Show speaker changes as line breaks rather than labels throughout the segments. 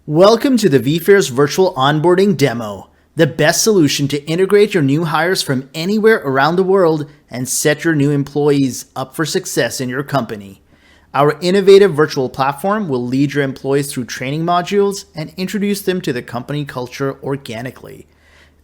Welcome to the vFairs virtual onboarding demo, the best solution to integrate your new hires from anywhere around the world and set your new employees up for success in your company. Our innovative virtual platform will lead your employees through training modules and introduce them to the company culture organically.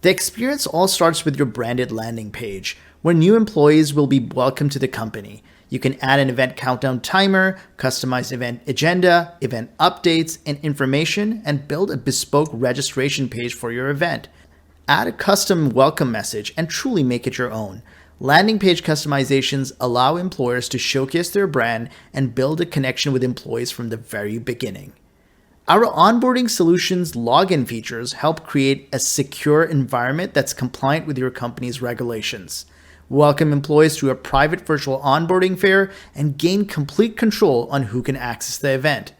The experience all starts with your branded landing page, where new employees will be welcomed to the company. You can add an event countdown timer, customize event agenda, event updates, and information, and build a bespoke registration page for your event. Add a custom welcome message and truly make it your own. Landing page customizations allow employers to showcase their brand and build a connection with employees from the very beginning. Our onboarding solutions login features help create a secure environment that's compliant with your company's regulations. Welcome employees to a private virtual onboarding fair and gain complete control on who can access the event.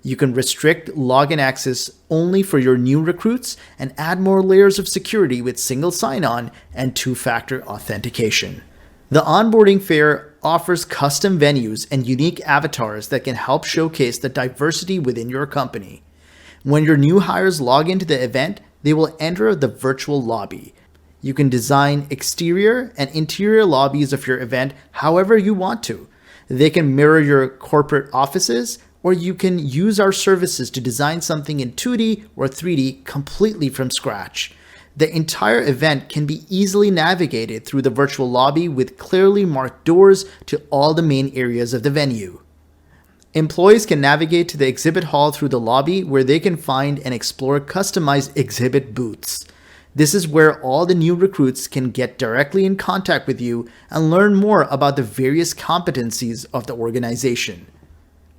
You can restrict login access only for your new recruits and add more layers of security with single sign-on and two-factor authentication. The onboarding fair offers custom venues and unique avatars that can help showcase the diversity within your company. When your new hires log into the event, they will enter the virtual lobby. You can design exterior and interior lobbies of your event however you want to. They can mirror your corporate offices, or you can use our services to design something in 2D or 3D completely from scratch. The entire event can be easily navigated through the virtual lobby with clearly marked doors to all the main areas of the venue. Employees can navigate to the exhibit hall through the lobby, where they can find and explore customized exhibit booths. This is where all the new recruits can get directly in contact with you and learn more about the various competencies of the organization.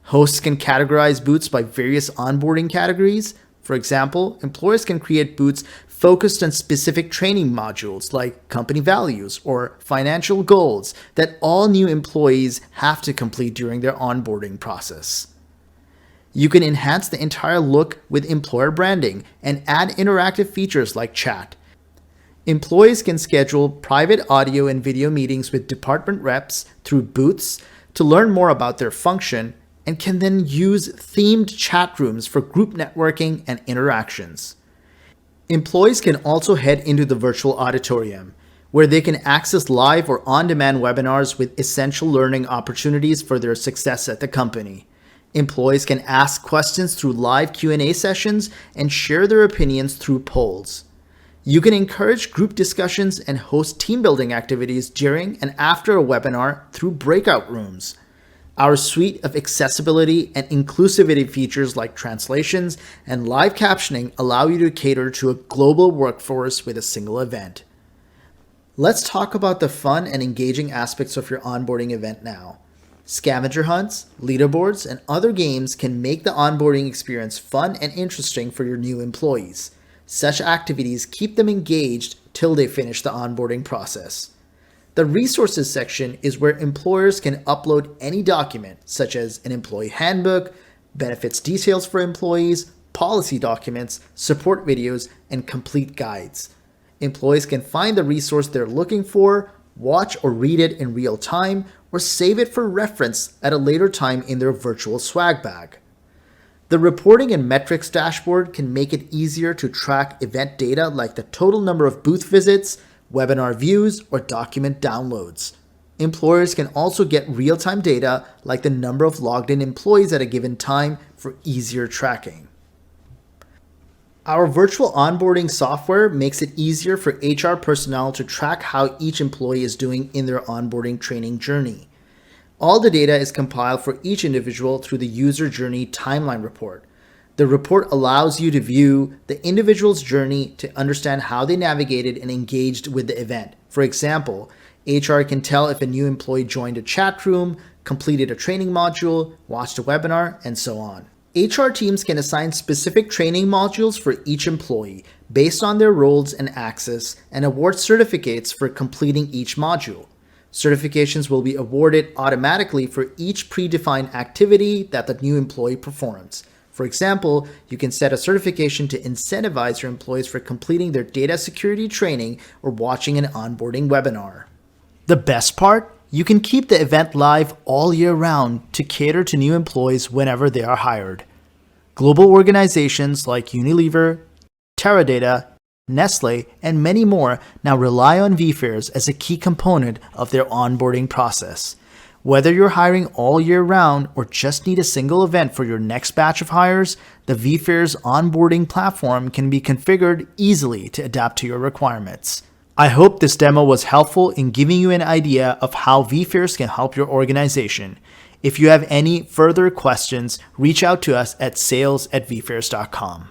Hosts can categorize booths by various onboarding categories. For example, employers can create booths focused on specific training modules like company values or financial goals that all new employees have to complete during their onboarding process. You can enhance the entire look with employer branding and add interactive features like chat. Employees can schedule private audio and video meetings with department reps through booths to learn more about their function, and can then use themed chat rooms for group networking and interactions. Employees can also head into the virtual auditorium, where they can access live or on-demand webinars with essential learning opportunities for their success at the company. Employees can ask questions through live Q&A sessions and share their opinions through polls. You can encourage group discussions and host team building activities during and after a webinar through breakout rooms. Our suite of accessibility and inclusivity features like translations and live captioning allow you to cater to a global workforce with a single event. Let's talk about the fun and engaging aspects of your onboarding event now. Scavenger hunts, leaderboards, and other games can make the onboarding experience fun and interesting for your new employees. Such activities keep them engaged till they finish the onboarding process. The resources section is where employers can upload any document, such as an employee handbook, benefits details for employees, policy documents, support videos, and complete guides. Employees can find the resource they're looking for, watch or read it in real time, or save it for reference at a later time in their virtual swag bag. The reporting and metrics dashboard can make it easier to track event data like the total number of booth visits, webinar views, or document downloads. Employers can also get real-time data like the number of logged-in employees at a given time for easier tracking. Our virtual onboarding software makes it easier for HR personnel to track how each employee is doing in their onboarding training journey. All the data is compiled for each individual through the user journey timeline report. The report allows you to view the individual's journey to understand how they navigated and engaged with the event. For example, HR can tell if a new employee joined a chat room, completed a training module, watched a webinar, and so on. HR teams can assign specific training modules for each employee based on their roles and access, and award certificates for completing each module. Certifications will be awarded automatically for each predefined activity that the new employee performs. For example, you can set a certification to incentivize your employees for completing their data security training or watching an onboarding webinar. The best part? You can keep the event live all year round to cater to new employees whenever they are hired. Global organizations like Unilever, Teradata, Nestle, and many more now rely on vFairs as a key component of their onboarding process. Whether you're hiring all year round or just need a single event for your next batch of hires, the vFairs onboarding platform can be configured easily to adapt to your requirements. I hope this demo was helpful in giving you an idea of how vFairs can help your organization. If you have any further questions, reach out to us at sales@vfairs.com.